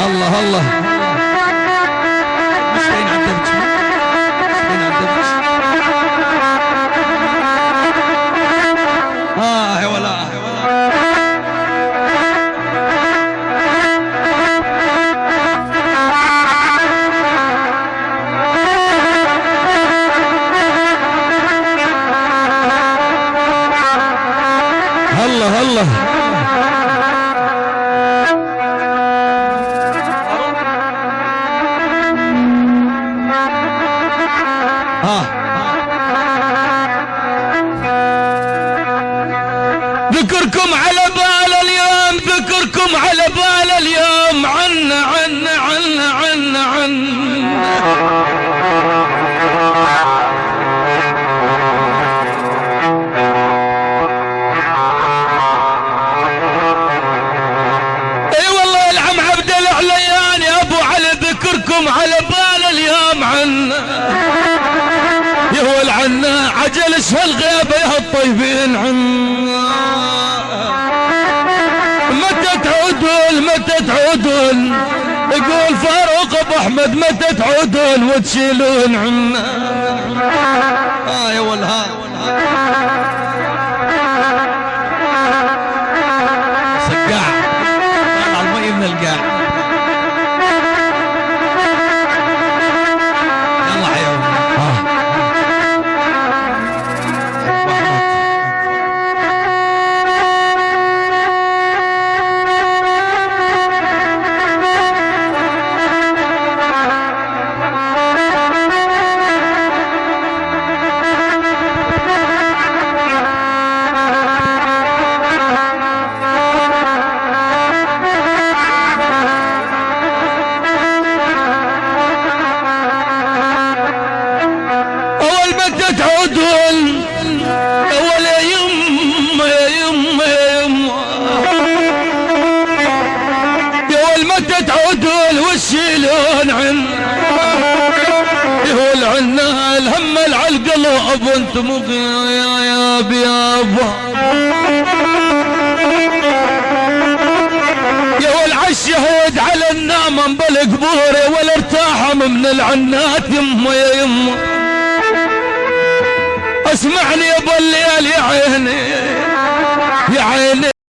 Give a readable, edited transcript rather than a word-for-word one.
الله الله مسكين عدبت مسكين عدبت يا ولا الله الله ذكركم على بال اليوم ذكركم على بال اليوم عنا عنا عنا عنا عنا اي والله العم عبد العليان يا ابو علي ذكركم على بال اليوم عنا يهول عنا عجل اسفل الغيبه يا الطيبين عنا متى تعودون متى تعودون يقول فاروق ابو احمد متى تعودون وتشيلون عنا يا والها سقاع طلع المي من القاع يلا حيوان تعودون اول يا يما يا يما يا يما يا اول متى تعودون وتشيلون عنا يهول عنا الهم على القلب انتم يا بيابا يا ول عالشهود على النامم بالقبور ولا ارتاحم من العنات يما يا يما اسمعني يا ابو الليل يا عيني